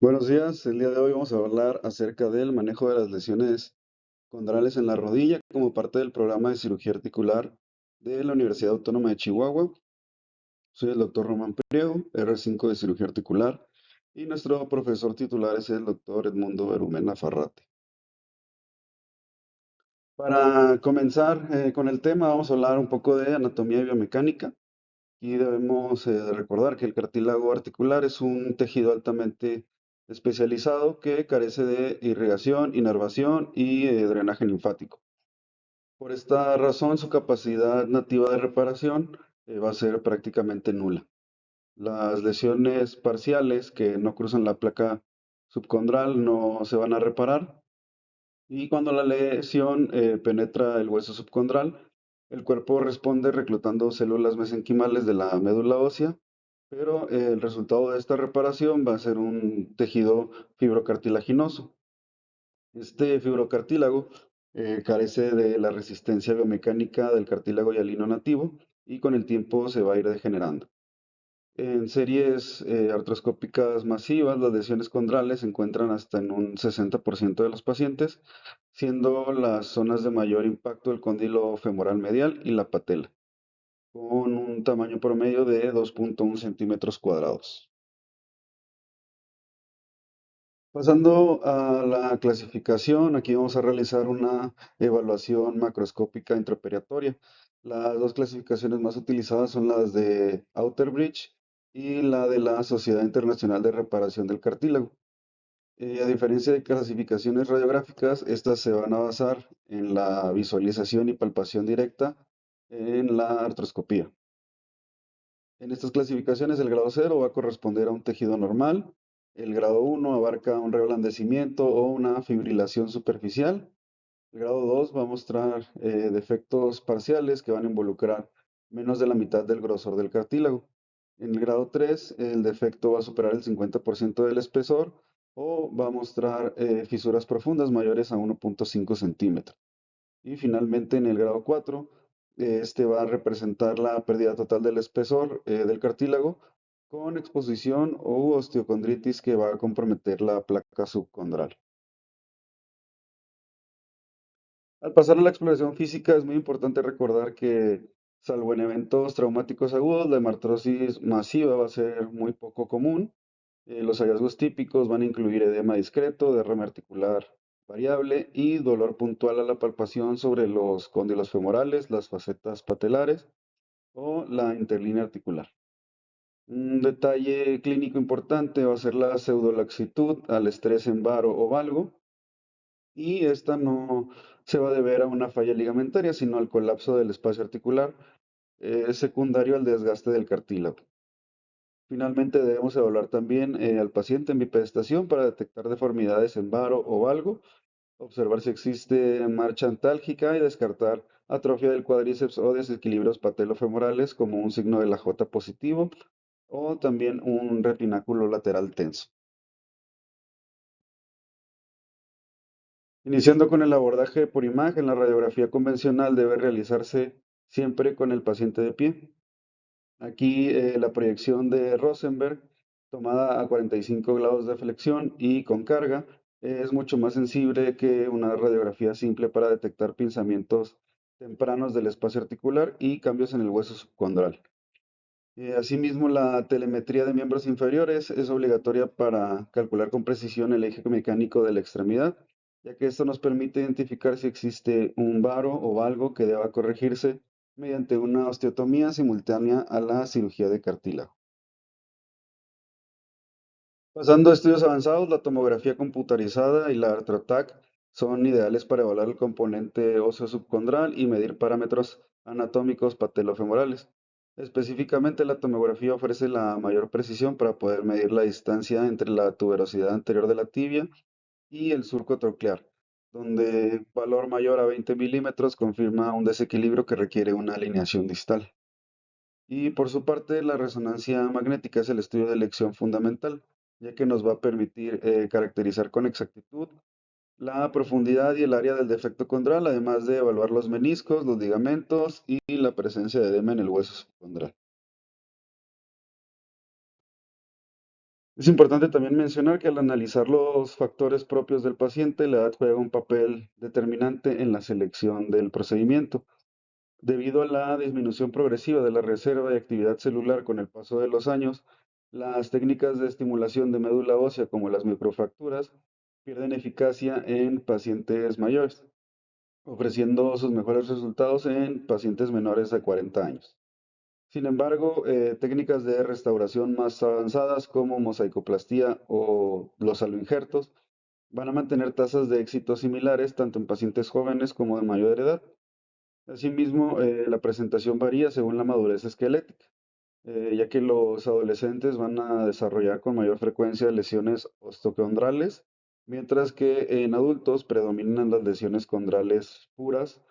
Buenos días, el día de hoy vamos a hablar acerca del manejo de las lesiones condrales en la rodilla como parte del programa de cirugía articular de la Universidad Autónoma de Chihuahua. Soy el doctor Román Priego, R5 de cirugía articular, y nuestro profesor titular es el doctor Edmundo Berumena Farrate. Para comenzar con el tema, vamos a hablar un poco de anatomía y biomecánica. Y debemos recordar que el cartílago articular es un tejido altamente especializado que carece de irrigación, inervación y drenaje linfático. Por esta razón, su capacidad nativa de reparación va a ser prácticamente nula. Las lesiones parciales que no cruzan la placa subcondral no se van a reparar y cuando la lesión penetra el hueso subcondral, el cuerpo responde reclutando células mesenquimales de la médula ósea, pero el resultado de esta reparación va a ser un tejido fibrocartilaginoso. Este fibrocartílago carece de la resistencia biomecánica del cartílago hialino nativo y con el tiempo se va a ir degenerando. En series artroscópicas masivas, las lesiones condrales se encuentran hasta en un 60% de los pacientes, siendo las zonas de mayor impacto el cóndilo femoral medial y la patela, con un tamaño promedio de 2,1 centímetros cuadrados. Pasando a la clasificación, aquí vamos a realizar una evaluación macroscópica intraoperatoria. Las dos clasificaciones más utilizadas son las de Outerbridge y la de la Sociedad Internacional de Reparación del Cartílago. A diferencia de clasificaciones radiográficas, estas se van a basar en la visualización y palpación directa en la artroscopía. En estas clasificaciones, el grado 0 va a corresponder a un tejido normal, el grado 1 abarca un reblandecimiento o una fibrilación superficial, el grado 2 va a mostrar defectos parciales que van a involucrar menos de la mitad del grosor del cartílago. En el grado 3, el defecto va a superar el 50% del espesor o va a mostrar fisuras profundas mayores a 1,5 centímetros. Y finalmente en el grado 4, este va a representar la pérdida total del espesor del cartílago con exposición o osteocondritis que va a comprometer la placa subcondral. Al pasar a la exploración física es muy importante recordar que, salvo en eventos traumáticos agudos, la hemartrosis masiva va a ser muy poco común. Los hallazgos típicos van a incluir edema discreto, derrame articular variable y dolor puntual a la palpación sobre los cóndilos femorales, las facetas patelares o la interlínea articular. Un detalle clínico importante va a ser la pseudolaxitud al estrés en varo o valgo, y esta no se va a deber a una falla ligamentaria, sino al colapso del espacio articular, secundario al desgaste del cartílago. Finalmente, debemos evaluar también al paciente en bipedestación para detectar deformidades en varo o valgo, observar si existe marcha antálgica y descartar atrofia del cuádriceps o desequilibrios patelofemorales como un signo de la J positivo o también un repináculo lateral tenso. Iniciando con el abordaje por imagen, la radiografía convencional debe realizarse siempre con el paciente de pie. Aquí la proyección de Rosenberg, tomada a 45 grados de flexión y con carga, es mucho más sensible que una radiografía simple para detectar pinzamientos tempranos del espacio articular y cambios en el hueso subcondral. Asimismo, la telemetría de miembros inferiores es obligatoria para calcular con precisión el eje mecánico de la extremidad, ya que esto nos permite identificar si existe un varo o valgo que deba corregirse mediante una osteotomía simultánea a la cirugía de cartílago. Pasando a estudios avanzados, la tomografía computarizada y la ArthroTac son ideales para evaluar el componente óseo subcondral y medir parámetros anatómicos patelofemorales. Específicamente, la tomografía ofrece la mayor precisión para poder medir la distancia entre la tuberosidad anterior de la tibia y el surco troclear, donde valor mayor a 20 milímetros confirma un desequilibrio que requiere una alineación distal. Y por su parte, la resonancia magnética es el estudio de elección fundamental, ya que nos va a permitir caracterizar con exactitud la profundidad y el área del defecto condral, además de evaluar los meniscos, los ligamentos y la presencia de edema en el hueso subcondral. Es importante también mencionar que al analizar los factores propios del paciente, la edad juega un papel determinante en la selección del procedimiento. Debido a la disminución progresiva de la reserva y actividad celular con el paso de los años, las técnicas de estimulación de médula ósea como las microfracturas pierden eficacia en pacientes mayores, ofreciendo sus mejores resultados en pacientes menores de 40 años. Sin embargo, técnicas de restauración más avanzadas como mosaicoplastía o los aloinjertos van a mantener tasas de éxito similares tanto en pacientes jóvenes como de mayor edad. Asimismo, la presentación varía según la madurez esquelética, ya que los adolescentes van a desarrollar con mayor frecuencia lesiones osteocondrales, mientras que en adultos predominan las lesiones condrales puras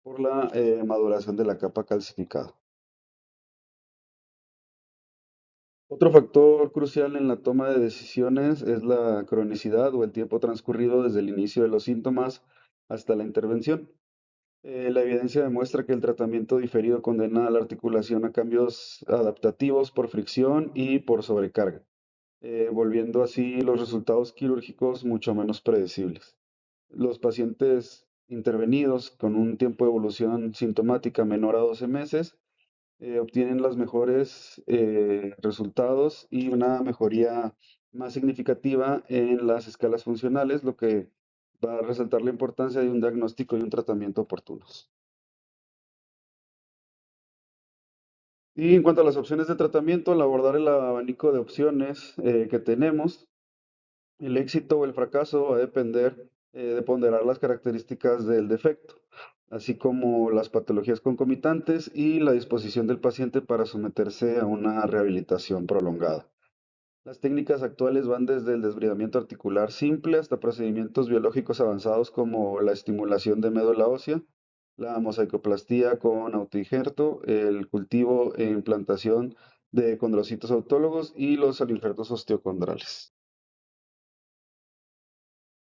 por la maduración de la capa calcificada. Otro factor crucial en la toma de decisiones es la cronicidad o el tiempo transcurrido desde el inicio de los síntomas hasta la intervención. La evidencia demuestra que el tratamiento diferido condena a la articulación a cambios adaptativos por fricción y por sobrecarga, volviendo así los resultados quirúrgicos mucho menos predecibles. Los pacientes intervenidos con un tiempo de evolución sintomática menor a 12 meses obtienen los mejores resultados y una mejoría más significativa en las escalas funcionales, lo que va a resaltar la importancia de un diagnóstico y un tratamiento oportunos. Y en cuanto a las opciones de tratamiento, al abordar el abanico de opciones que tenemos, el éxito o el fracaso va a depender de ponderar las características del defecto, así como las patologías concomitantes y la disposición del paciente para someterse a una rehabilitación prolongada. Las técnicas actuales van desde el desbridamiento articular simple hasta procedimientos biológicos avanzados como la estimulación de médula ósea, la mosaicoplastía con autoinjerto, el cultivo e implantación de condrocitos autólogos y los alinjertos osteocondrales.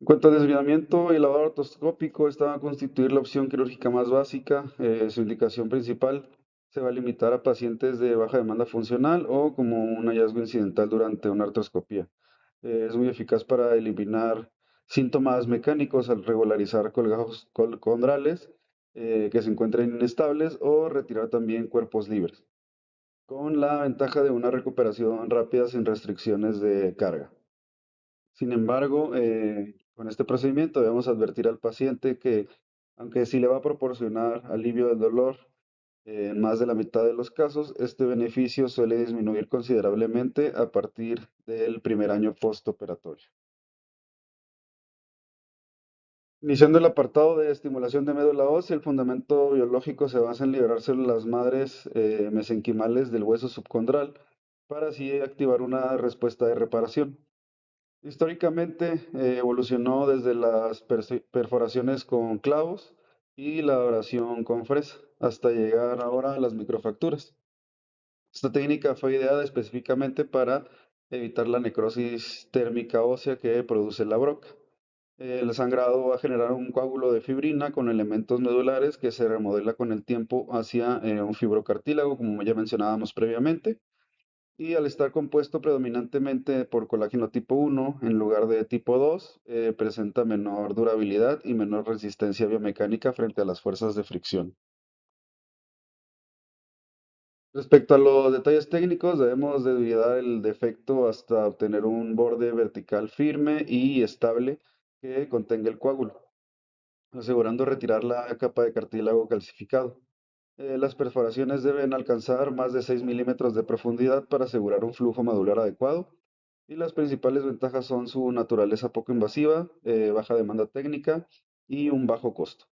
En cuanto al desviamiento, el lavado artroscópico esta va a constituir la opción quirúrgica más básica. Su indicación principal se va a limitar a pacientes de baja demanda funcional o como un hallazgo incidental durante una artroscopía. Es muy eficaz para eliminar síntomas mecánicos al regularizar colgajos condrales que se encuentren inestables o retirar también cuerpos libres, con la ventaja de una recuperación rápida sin restricciones de carga. Sin embargo, con este procedimiento debemos advertir al paciente que, aunque sí le va a proporcionar alivio del dolor en más de la mitad de los casos, este beneficio suele disminuir considerablemente a partir del primer año postoperatorio. Iniciando el apartado de estimulación de médula ósea, el fundamento biológico se basa en liberar células madres mesenquimales del hueso subcondral para así activar una respuesta de reparación. Históricamente evolucionó desde las perforaciones con clavos y la abrasión con fresa, hasta llegar ahora a las microfracturas. Esta técnica fue ideada específicamente para evitar la necrosis térmica ósea que produce la broca. El sangrado va a generar un coágulo de fibrina con elementos medulares que se remodela con el tiempo hacia un fibrocartílago, como ya mencionábamos previamente. Y al estar compuesto predominantemente por colágeno tipo 1 en lugar de tipo 2, presenta menor durabilidad y menor resistencia biomecánica frente a las fuerzas de fricción. Respecto a los detalles técnicos, debemos desviar el defecto hasta obtener un borde vertical firme y estable que contenga el coágulo, asegurando retirar la capa de cartílago calcificado. Las perforaciones deben alcanzar más de 6 milímetros de profundidad para asegurar un flujo medular adecuado. Y las principales ventajas son su naturaleza poco invasiva, baja demanda técnica y un bajo costo.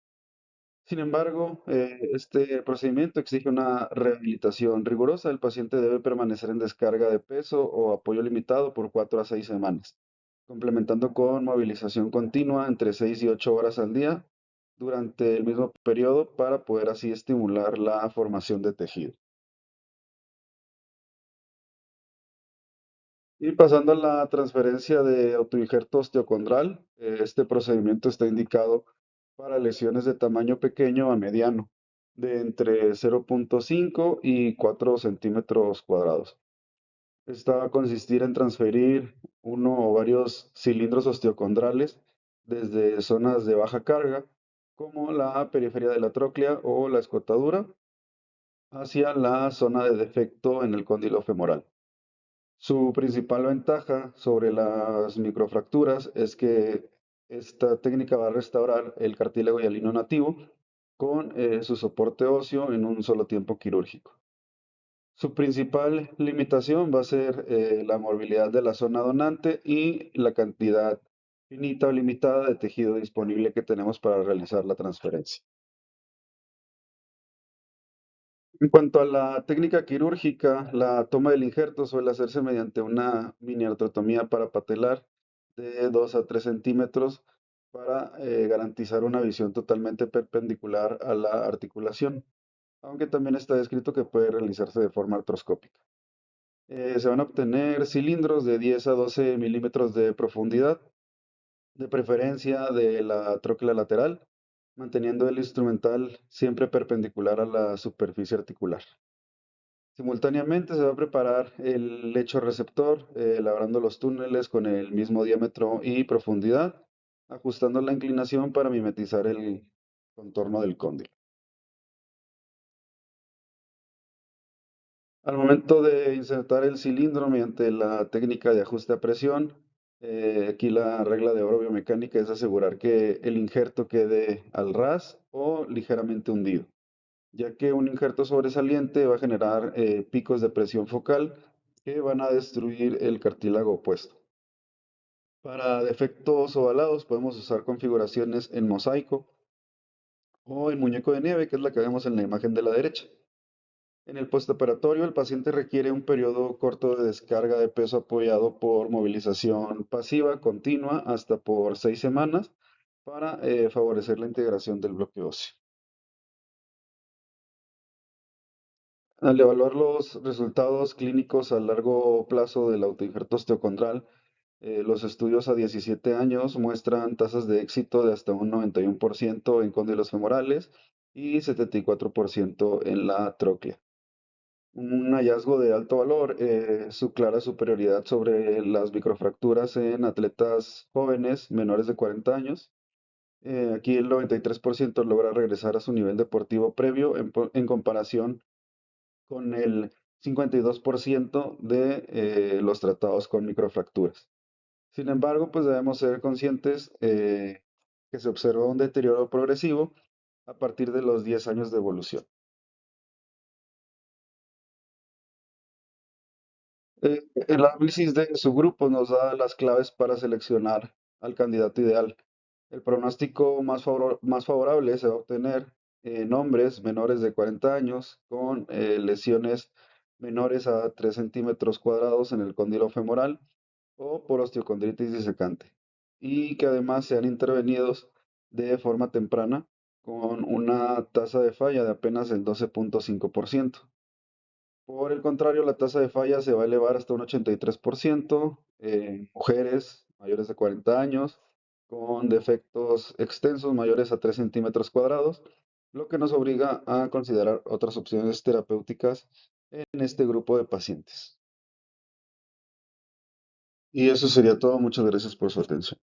Sin embargo, este procedimiento exige una rehabilitación rigurosa. El paciente debe permanecer en descarga de peso o apoyo limitado por 4 a 6 semanas, complementando con movilización continua entre 6 y 8 horas al día durante el mismo periodo para poder así estimular la formación de tejido. Y pasando a la transferencia de autoinjerto osteocondral, este procedimiento está indicado para lesiones de tamaño pequeño a mediano, de entre 0,5 y 4 centímetros cuadrados. Esta va a consistir en transferir uno o varios cilindros osteocondrales desde zonas de baja carga, como la periferia de la tróclea o la escotadura, hacia la zona de defecto en el cóndilo femoral. Su principal ventaja sobre las microfracturas es que esta técnica va a restaurar el cartílago hialino nativo con su soporte óseo en un solo tiempo quirúrgico. Su principal limitación va a ser la movilidad de la zona donante y la cantidad finita o limitada de tejido disponible que tenemos para realizar la transferencia. En cuanto a la técnica quirúrgica, la toma del injerto suele hacerse mediante una mini artrotomía parapatelar de 2 a 3 centímetros para garantizar una visión totalmente perpendicular a la articulación, aunque también está descrito que puede realizarse de forma artroscópica. Se van a obtener cilindros de 10 a 12 milímetros de profundidad, de preferencia de la tróquela lateral, manteniendo el instrumental siempre perpendicular a la superficie articular. Simultáneamente se va a preparar el lecho receptor, labrando los túneles con el mismo diámetro y profundidad, ajustando la inclinación para mimetizar el contorno del cóndilo. Al momento de insertar el cilindro mediante la técnica de ajuste a presión, aquí la regla de oro biomecánica es asegurar que el injerto quede al ras o ligeramente hundido, ya que un injerto sobresaliente va a generar picos de presión focal que van a destruir el cartílago opuesto. Para defectos ovalados podemos usar configuraciones en mosaico o en muñeco de nieve, que es la que vemos en la imagen de la derecha. En el postoperatorio, el paciente requiere un periodo corto de descarga de peso apoyado por movilización pasiva continua hasta por 6 semanas para favorecer la integración del bloque óseo. Al evaluar los resultados clínicos a largo plazo del autoinjerto osteocondral, los estudios a 17 años muestran tasas de éxito de hasta un 91% en cóndilos femorales y 74% en la tróclea. Un hallazgo de alto valor, su clara superioridad sobre las microfracturas en atletas jóvenes menores de 40 años. Aquí el 93% logra regresar a su nivel deportivo previo en comparación con el 52% de los tratados con microfracturas. Sin embargo, pues debemos ser conscientes que se observa un deterioro progresivo a partir de los 10 años de evolución. El análisis de subgrupos nos da las claves para seleccionar al candidato ideal. El pronóstico más favorable se va a obtener en hombres menores de 40 años con lesiones menores a 3 centímetros cuadrados en el cóndilo femoral o por osteocondritis disecante y que además sean intervenidos de forma temprana con una tasa de falla de apenas el 12,5%. Por el contrario, la tasa de falla se va a elevar hasta un 83% en mujeres mayores de 40 años con defectos extensos mayores a 3 centímetros cuadrados, lo que nos obliga a considerar otras opciones terapéuticas en este grupo de pacientes. Y eso sería todo. Muchas gracias por su atención.